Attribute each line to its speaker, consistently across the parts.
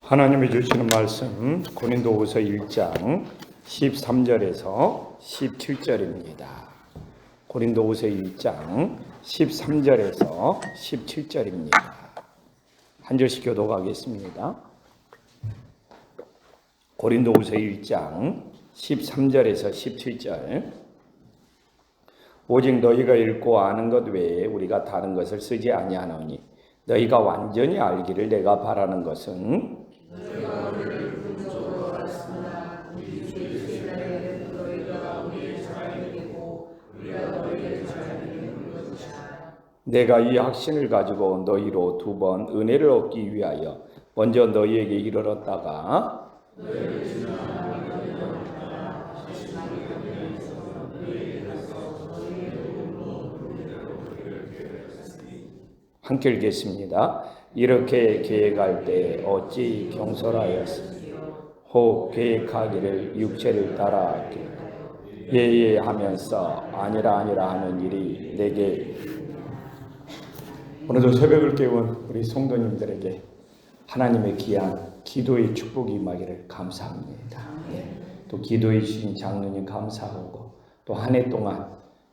Speaker 1: 하나님이 주시는 말씀 고린도후서 1장 13절에서 17절입니다. 고린도후서 1장 13절에서 17절입니다. 한 절씩 교독하겠습니다. 고린도후서 1장 13절에서 17절. 오직 너희가 읽고 아는 것 외에 우리가 다른 것을 쓰지 아니하노니 너희가 완전히 알기를 내가 바라는 것은 내가 이 확신을 가지고 너희로 두 번 은혜를 얻기 위하여 먼저 너희에게 이르렀다가 함께 읽겠습니다. 이렇게 계획할 때 어찌 경솔하였으며 혹 계획하기를 육체를 따라 예예 하면서 아니라 하는 일이 내게. 오늘도 새벽을 깨운 우리 성도님들에게 하나님의 귀한 기도의 축복이 임하기를 감사합니다. 또 기도해 주신 장로님 감사하고 또 한 해 동안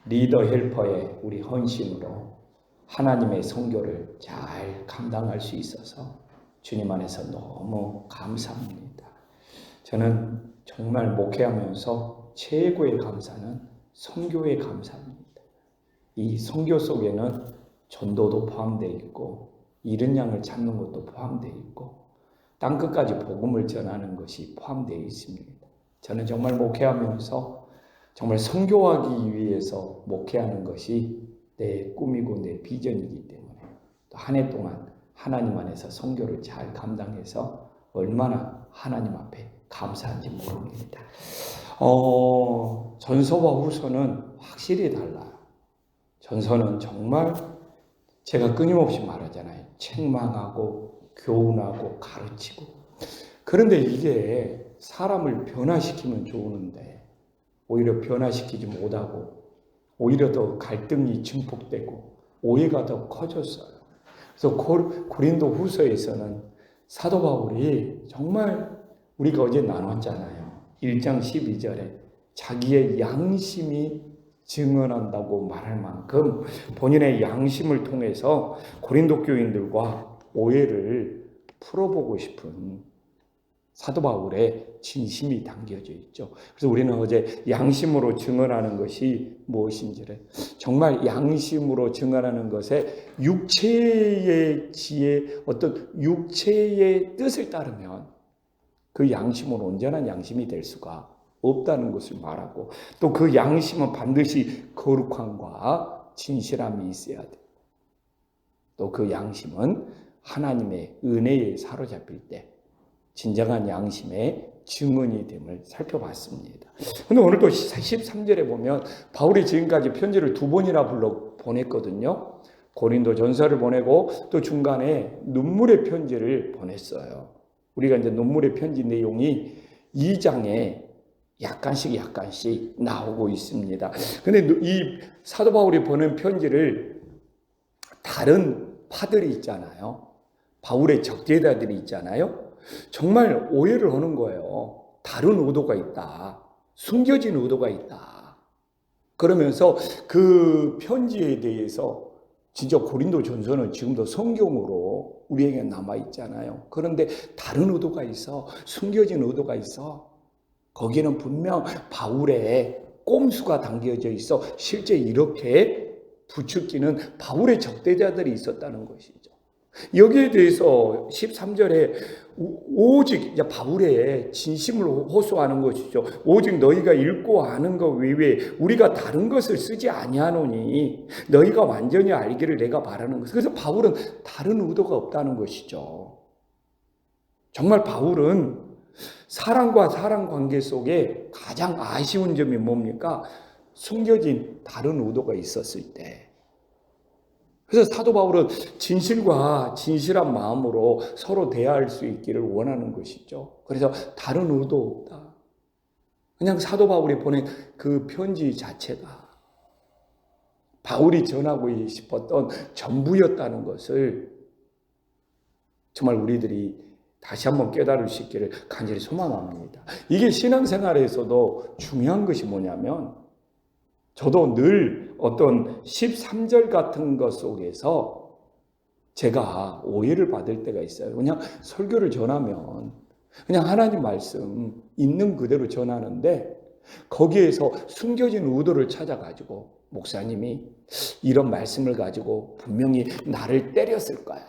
Speaker 1: 리더 헬퍼의 우리 헌신으로 하나님의 선교를 잘 감당할 수 있어서 주님 안에서 너무 감사합니다. 저는 정말 목회하면서 최고의 감사는 선교의 감사입니다. 이 선교 속에는 전도도 포함되어 있고 잃은 양을 찾는 것도 포함되어 있고 땅끝까지 복음을 전하는 것이 포함되어 있습니다. 저는 정말 목회하면서 정말 선교하기 위해서 목회하는 것이 내 꿈이고 내 비전이기 때문에 또 한 해 동안 하나님 안에서 선교를 잘 감당해서 얼마나 하나님 앞에 감사한지 모릅니다. 전서와 후서는 확실히 달라요. 전서는 정말 제가 끊임없이 말하잖아요. 책망하고 교훈하고 가르치고. 그런데 이게 사람을 변화시키면 좋은데 오히려 변화시키지 못하고 오히려 더 갈등이 증폭되고 오해가 더 커졌어요. 그래서 고린도 후서에서는 사도 바울이 정말 우리가 어제 나눴잖아요. 1장 12절에 자기의 양심이 증언한다고 말할 만큼 본인의 양심을 통해서 고린도 교인들과 오해를 풀어보고 싶은 사도 바울의 진심이 담겨져 있죠. 그래서 우리는 어제 양심으로 증언하는 것이 무엇인지를 정말 양심으로 증언하는 것에 육체의 지혜, 어떤 육체의 뜻을 따르면 그 양심은 온전한 양심이 될 수가 없다는 것을 말하고 또 그 양심은 반드시 거룩함과 진실함이 있어야 돼. 또 그 양심은 하나님의 은혜에 사로잡힐 때 진정한 양심의 증언이 됨을 살펴봤습니다. 근데 오늘도 13절에 보면 바울이 지금까지 편지를 2번이나 보냈거든요. 고린도 전서를 보내고 또 중간에 눈물의 편지를 보냈어요. 우리가 이제 눈물의 편지 내용이 2장에 약간씩 나오고 있습니다. 근데 이 사도 바울이 보낸 편지를 다른 파들이 있잖아요. 바울의 적대자들이 있잖아요. 정말 오해를 하는 거예요. 다른 의도가 있다. 숨겨진 의도가 있다. 그러면서 그 편지에 대해서 진짜 고린도 전서는 지금도 성경으로 우리에게 남아있잖아요. 그런데 다른 의도가 있어. 숨겨진 의도가 있어. 거기에는 분명 바울의 꼼수가 담겨져 있어. 실제 이렇게 부추기는 바울의 적대자들이 있었다는 것이죠. 여기에 대해서 13절에 오직 바울의 진심을 호소하는 것이죠. 오직 너희가 읽고 아는 것 외에 우리가 다른 것을 쓰지 아니하노니 너희가 완전히 알기를 내가 바라는 것. 그래서 바울은 다른 의도가 없다는 것이죠. 정말 바울은 사랑과 사랑 관계 속에 가장 아쉬운 점이 뭡니까? 숨겨진 다른 의도가 있었을 때. 그래서 사도 바울은 진실과 진실한 마음으로 서로 대화할 수 있기를 원하는 것이죠. 그래서 다른 의도 없다. 그냥 사도 바울이 보낸 그 편지 자체가 바울이 전하고 싶었던 전부였다는 것을 정말 우리들이 다시 한번 깨달을 수 있기를 간절히 소망합니다. 이게 신앙생활에서도 중요한 것이 뭐냐면 저도 늘 어떤 13절 같은 것 속에서 제가 오해를 받을 때가 있어요. 그냥 설교를 전하면 그냥 하나님 말씀 있는 그대로 전하는데 거기에서 숨겨진 의도를 찾아가지고 목사님이 이런 말씀을 가지고 분명히 나를 때렸을 거야.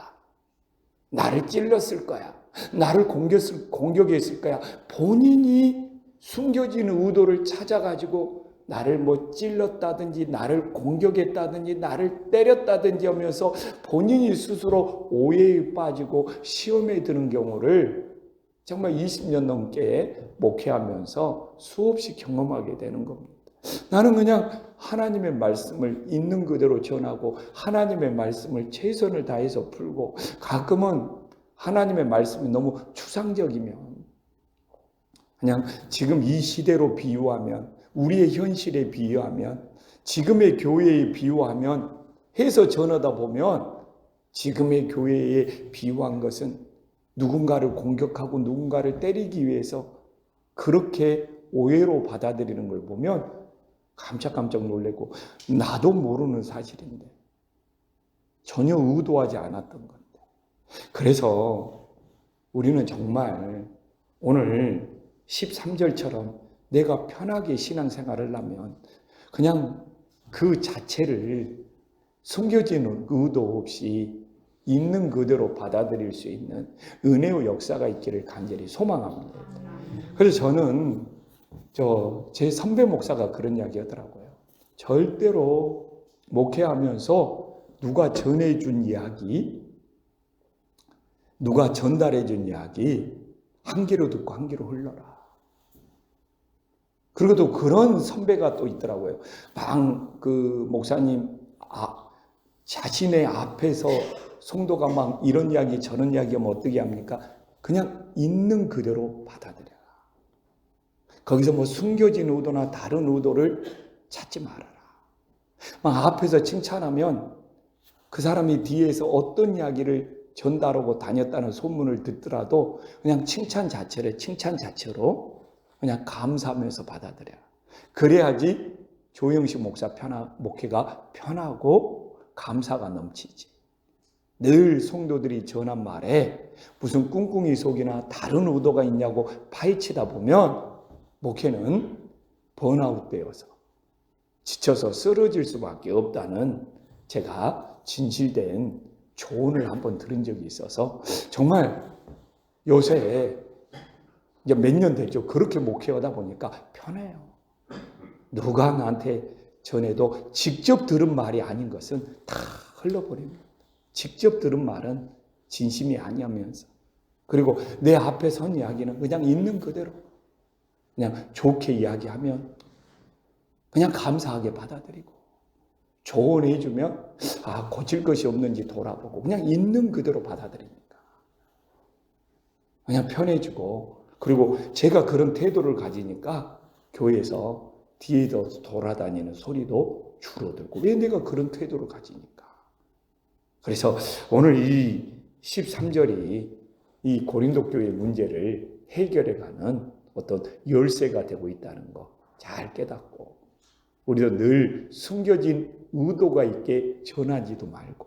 Speaker 1: 나를 찔렀을 거야. 나를 공격했을 거야. 본인이 숨겨진 의도를 찾아가지고 나를 뭐 찔렀다든지 나를 공격했다든지 나를 때렸다든지 하면서 본인이 스스로 오해에 빠지고 시험에 드는 경우를 정말 20년 넘게 목회하면서 수없이 경험하게 되는 겁니다. 나는 그냥 하나님의 말씀을 있는 그대로 전하고 하나님의 말씀을 최선을 다해서 풀고 가끔은 하나님의 말씀이 너무 추상적이면 그냥 지금 이 시대로 비유하면 우리의 현실에 비유하면 지금의 교회에 비유하면 해서 전하다 보면 지금의 교회에 비유한 것은 누군가를 공격하고 누군가를 때리기 위해서 그렇게 오해로 받아들이는 걸 보면 깜짝깜짝 놀래고 나도 모르는 사실인데 전혀 의도하지 않았던 건데 그래서 우리는 정말 오늘 13절처럼 내가 편하게 신앙생활을 하면 그냥 그 자체를 숨겨진 의도 없이 있는 그대로 받아들일 수 있는 은혜의 역사가 있기를 간절히 소망합니다. 그래서 저는 제 선배 목사가 그런 이야기 하더라고요. 절대로 목회하면서 누가 전해준 이야기, 누가 전달해준 이야기 한 귀로 듣고 한 귀로 흘러라. 그리고 또 그런 선배가 또 있더라고요. 그 목사님 자신의 앞에서 성도가 막 이런 이야기 저런 이야기 하면 어떻게 합니까? 그냥 있는 그대로 받아들여라. 거기서 뭐 숨겨진 의도나 다른 의도를 찾지 말아라. 막 앞에서 칭찬하면 그 사람이 뒤에서 어떤 이야기를 전달하고 다녔다는 소문을 듣더라도 그냥 칭찬 자체로 그냥 감사하면서 받아들여라. 그래야지 조영식 목사 목회가 편하고 감사가 넘치지. 늘 성도들이 전한 말에 무슨 꿍꿍이 속이나 다른 의도가 있냐고 파헤치다 보면 목회는 번아웃 되어서 지쳐서 쓰러질 수밖에 없다는 제가 진실된 조언을 한번 들은 적이 있어서 정말 요새 이제 몇 년 됐죠. 그렇게 목회하다 보니까 편해요. 누가 나한테 전해도 직접 들은 말이 아닌 것은 다 흘러버립니다. 직접 들은 말은 진심이 아니하면서 그리고 내 앞에 선 이야기는 그냥 있는 그대로 그냥 좋게 이야기하면 그냥 감사하게 받아들이고 조언해주면 고칠 것이 없는지 돌아보고 그냥 있는 그대로 받아들이니까 그냥 편해지고 그리고 제가 그런 태도를 가지니까 교회에서 뒤에서 돌아다니는 소리도 줄어들고 왜 내가 그런 태도를 가지니까 그래서 오늘 이 13절이 이 고린도 교회의 문제를 해결해가는 어떤 열쇠가 되고 있다는 거 잘 깨닫고 우리도 늘 숨겨진 의도가 있게 전하지도 말고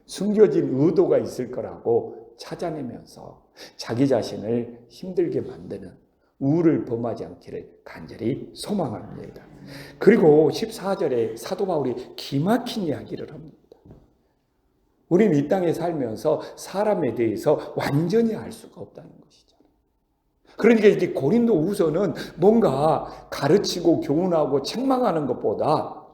Speaker 1: 숨겨진 의도가 있을 거라고 찾아내면서 자기 자신을 힘들게 만드는 우를 범하지 않기를 간절히 소망합니다. 그리고 14절에 사도 바울이 기막힌 이야기를 합니다. 우리는 이 땅에 살면서 사람에 대해서 완전히 알 수가 없다는 것이죠. 그러니까 이제 고린도후서는 뭔가 가르치고 교훈하고 책망하는 것보다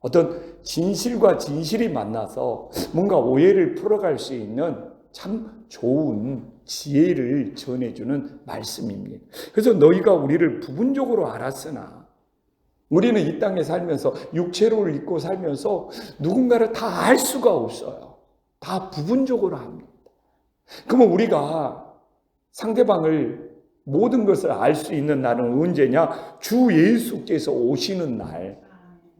Speaker 1: 어떤 진실과 진실이 만나서 뭔가 오해를 풀어갈 수 있는 참 좋은 지혜를 전해주는 말씀입니다. 그래서 너희가 우리를 부분적으로 알았으나 우리는 이 땅에 살면서 육체를 입고 살면서 누군가를 다 알 수가 없어요. 다 부분적으로 합니다. 그러면 우리가 상대방을 모든 것을 알 수 있는 날은 언제냐? 주 예수께서 오시는 날,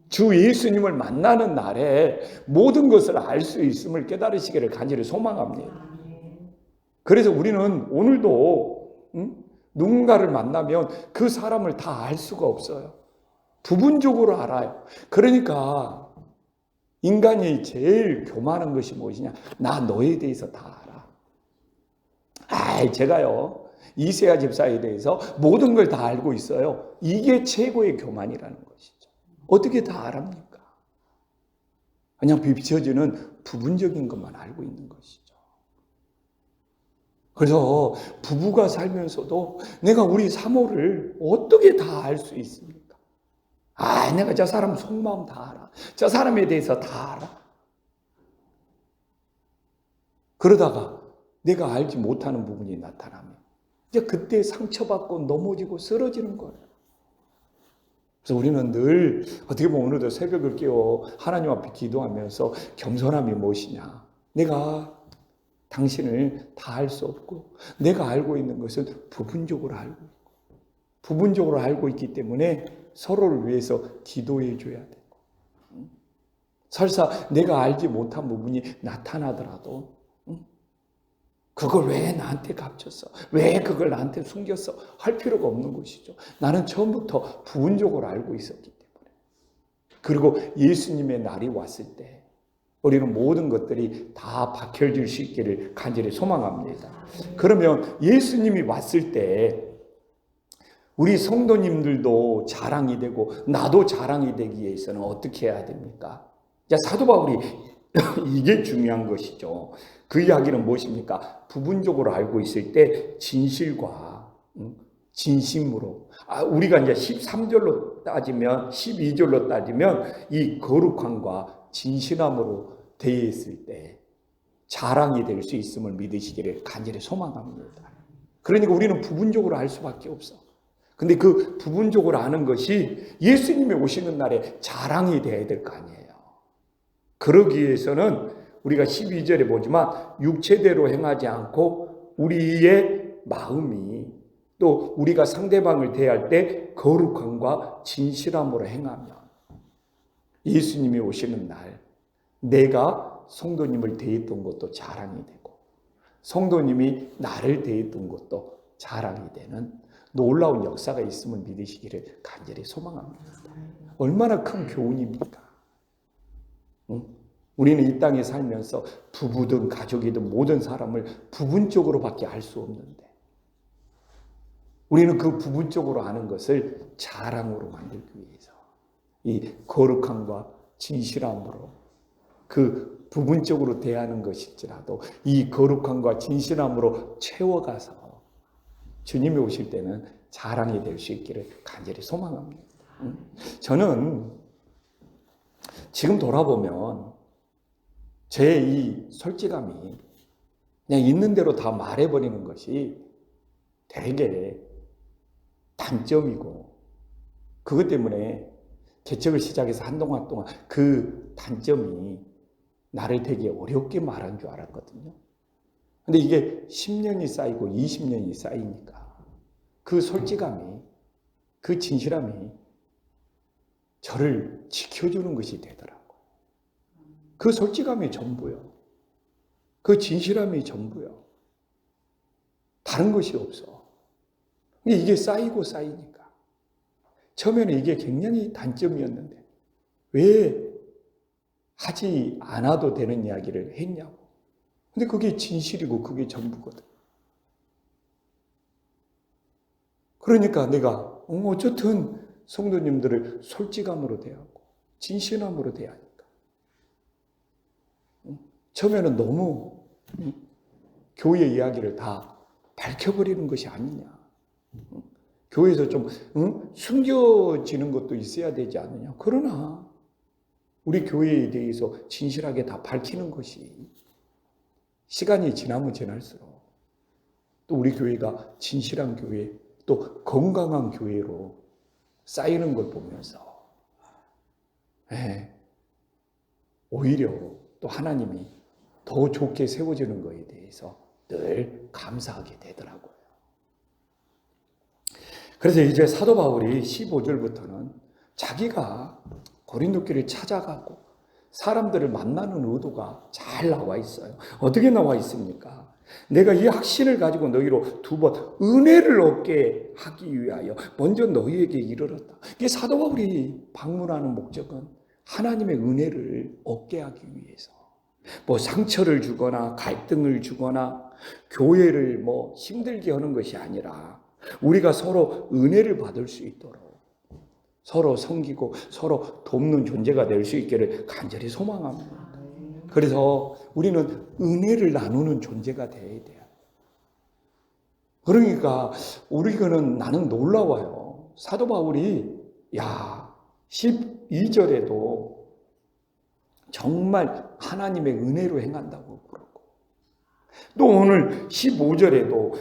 Speaker 1: 주 예수님을 만나는 날에 모든 것을 알 수 있음을 깨달으시기를 간절히 소망합니다. 그래서 우리는 오늘도 누군가를 만나면 그 사람을 다 알 수가 없어요. 부분적으로 알아요. 그러니까 인간이 제일 교만한 것이 무엇이냐? 나 너에 대해서 다 알아. 제가요 이세아 집사에 대해서 모든 걸 다 알고 있어요. 이게 최고의 교만이라는 것이죠. 어떻게 다 알합니까? 그냥 비춰지는 부분적인 것만 알고 있는 것이죠. 그래서 부부가 살면서도 내가 우리 사모를 어떻게 다 알 수 있습니까? 내가 저 사람 속마음 다 알아. 저 사람에 대해서 다 알아. 그러다가 내가 알지 못하는 부분이 나타나면 이제 그때 상처받고 넘어지고 쓰러지는 거예요. 그래서 우리는 늘 어떻게 보면 오늘도 새벽을 깨워 하나님 앞에 기도하면서 겸손함이 무엇이냐. 내가 당신을 다 알 수 없고 내가 알고 있는 것은 부분적으로 알고 있고 부분적으로 알고 있기 때문에 서로를 위해서 기도해 줘야 되고 설사 내가 알지 못한 부분이 나타나더라도 그걸 왜 나한테 감췄어? 왜 그걸 나한테 숨겼어? 할 필요가 없는 것이죠. 나는 처음부터 부분적으로 알고 있었기 때문에. 그리고 예수님의 날이 왔을 때 우리는 모든 것들이 다 밝혀질 수 있기를 간절히 소망합니다. 그러면 예수님이 왔을 때 우리 성도님들도 자랑이 되고 나도 자랑이 되기 위해서는 어떻게 해야 됩니까? 사도 바울이 이게 중요한 것이죠. 그 이야기는 무엇입니까? 부분적으로 알고 있을 때 진실과 진심으로 우리가 이제 13절로 따지면 12절로 따지면 이 거룩함과 진실함으로 되어 있을 때 자랑이 될 수 있음을 믿으시기를 간절히 소망합니다. 그러니까 우리는 부분적으로 알 수밖에 없어. 근데 그 부분적으로 아는 것이 예수님이 오시는 날에 자랑이 돼야 될 거 아니에요. 그러기 위해서는 우리가 12절에 보지만 육체대로 행하지 않고 우리의 마음이 또 우리가 상대방을 대할 때 거룩함과 진실함으로 행하면 예수님이 오시는 날 내가 성도님을 대했던 것도 자랑이 되고 성도님이 나를 대했던 것도 자랑이 되는 놀라운 역사가 있음을 믿으시기를 간절히 소망합니다. 얼마나 큰 교훈입니까? 우리는 이 땅에 살면서 부부든 가족이든 모든 사람을 부분적으로밖에 알 수 없는데 우리는 그 부분적으로 아는 것을 자랑으로 만들기 위해서 이 거룩함과 진실함으로 그 부분적으로 대하는 것일지라도 이 거룩함과 진실함으로 채워가서 주님이 오실 때는 자랑이 될 수 있기를 간절히 소망합니다. 저는 지금 돌아보면 제 이 솔직함이 그냥 있는 대로 다 말해버리는 것이 되게 단점이고 그것 때문에 개척을 시작해서 한동안 동안 그 단점이 나를 되게 어렵게 말한 줄 알았거든요. 근데 이게 10년이 쌓이고 20년이 쌓이니까 그 솔직함이 그 진실함이 저를 지켜주는 것이 되더라고요. 그 솔직함이 전부요. 그 진실함이 전부요. 다른 것이 없어. 이게 쌓이고 쌓이니까. 처음에는 이게 굉장히 단점이었는데 왜 하지 않아도 되는 이야기를 했냐고. 근데 그게 진실이고 그게 전부거든. 그러니까 내가 어쨌든 성도님들을 솔직함으로 대하고 진실함으로 대하니까. 처음에는 너무 교회 이야기를 다 밝혀버리는 것이 아니냐. 교회에서 좀 숨겨지는 것도 있어야 되지 않느냐. 그러나 우리 교회에 대해서 진실하게 다 밝히는 것이 시간이 지나면 지날수록 또 우리 교회가 진실한 교회 또 건강한 교회로 쌓이는 걸 보면서 오히려 또 하나님이 더 좋게 세워지는 것에 대해서 늘 감사하게 되더라고요. 그래서 이제 사도 바울이 15절부터는 자기가 고린도 교회를 찾아가고 사람들을 만나는 의도가 잘 나와 있어요. 어떻게 나와 있습니까? 내가 이 확신을 가지고 너희로 두 번 은혜를 얻게 하기 위하여 먼저 너희에게 이르렀다. 이게 사도 바울이 방문하는 목적은 하나님의 은혜를 얻게 하기 위해서. 뭐 상처를 주거나 갈등을 주거나 교회를 뭐 힘들게 하는 것이 아니라 우리가 서로 은혜를 받을 수 있도록 서로 섬기고 서로 돕는 존재가 될 수 있기를 간절히 소망합니다. 그래서 우리는 은혜를 나누는 존재가 되어야 돼요. 그러니까 우리는 나는 놀라워요. 사도 바울이 12절에도 정말 하나님의 은혜로 행한다고 그러고 또 오늘 15절에도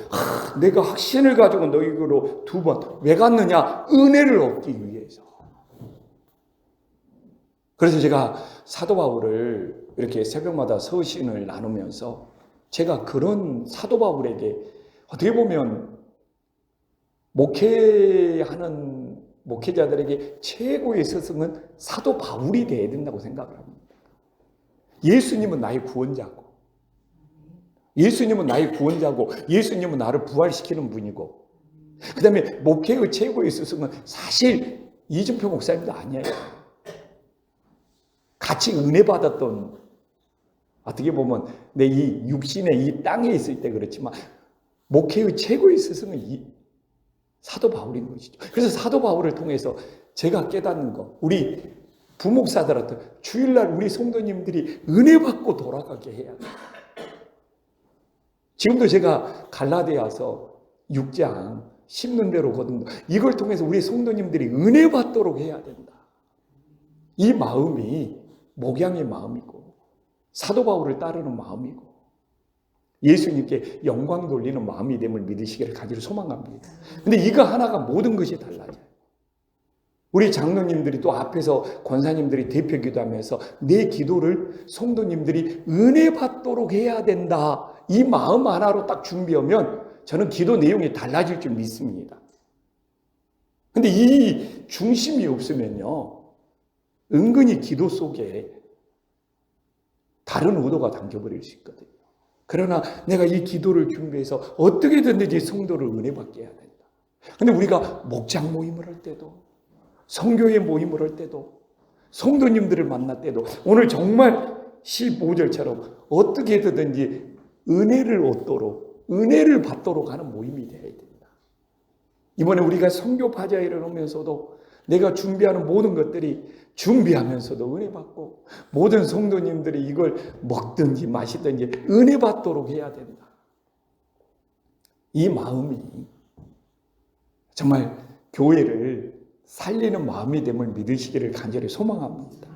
Speaker 1: 내가 확신을 가지고 너희로 두 번 왜 갔느냐? 은혜를 얻기 위해서. 그래서 제가 사도 바울을 이렇게 새벽마다 서신을 나누면서 제가 그런 사도 바울에게 어떻게 보면 목회하는 목회자들에게 최고의 스승은 사도 바울이 되어야 된다고 생각을 합니다. 예수님은 나의 구원자고 예수님은 나를 부활시키는 분이고 그 다음에 목회의 최고의 스승은 사실 이준표 목사님도 아니에요. 같이 은혜 받았던 어떻게 보면 내 이 육신의 이 땅에 있을 때 그렇지만 목회의 최고의 스승은 사도 바울인 것이죠. 그래서 사도 바울을 통해서 제가 깨닫는 거 우리 부목사들한테 주일날 우리 성도님들이 은혜 받고 돌아가게 해야 돼요. 지금도 제가 갈라디아서 6장 심는 대로 거둔다. 이걸 통해서 우리 성도님들이 은혜 받도록 해야 된다. 이 마음이 목양의 마음이고 사도 바울을 따르는 마음이고 예수님께 영광 돌리는 마음이 됨을 믿으시기를 간절히 소망합니다. 근데 이거 하나가 모든 것이 달라져요. 우리 장로님들이 또 앞에서 권사님들이 대표 기도하면서 내 기도를 성도님들이 은혜 받도록 해야 된다. 이 마음 하나로 딱 준비하면 저는 기도 내용이 달라질 줄 믿습니다. 근데 이 중심이 없으면요. 은근히 기도 속에 다른 의도가 담겨버릴 수 있거든요. 그러나 내가 이 기도를 준비해서 어떻게든지 성도를 은혜 받게 해야 된다. 근데 우리가 목장 모임을 할 때도 성교회 모임을 할 때도 성도님들을 만날 때도 오늘 정말 15절처럼 어떻게든지 은혜를 받도록 하는 모임이 되어야 된다. 이번에 우리가 성교 파자회를 하면서도 내가 준비하는 모든 것들이 준비하면서도 은혜 받고 모든 성도님들이 이걸 먹든지 마시든지 은혜 받도록 해야 된다. 이 마음이 정말 교회를 살리는 마음이 됨을 믿으시기를 간절히 소망합니다.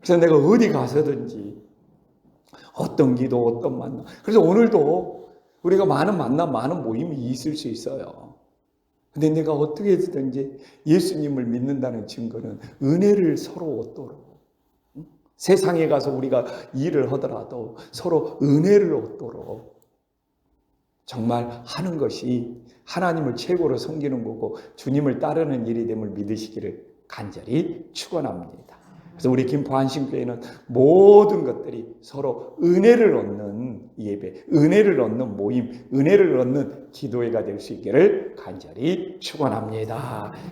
Speaker 1: 그래서 내가 어디 가서든지 어떤 기도 어떤 만남 그래서 오늘도 우리가 많은 만남 많은 모임이 있을 수 있어요. 근데 내가 어떻게 해서든지 예수님을 믿는다는 증거는 은혜를 서로 얻도록 세상에 가서 우리가 일을 하더라도 서로 은혜를 얻도록 정말 하는 것이 하나님을 최고로 섬기는 거고 주님을 따르는 일이 됨을 믿으시기를 간절히 축원합니다. 그래서 우리 김포한신교회는 모든 것들이 서로 은혜를 얻는 예배, 은혜를 얻는 모임, 은혜를 얻는 기도회가 될 수 있기를 간절히 축원합니다.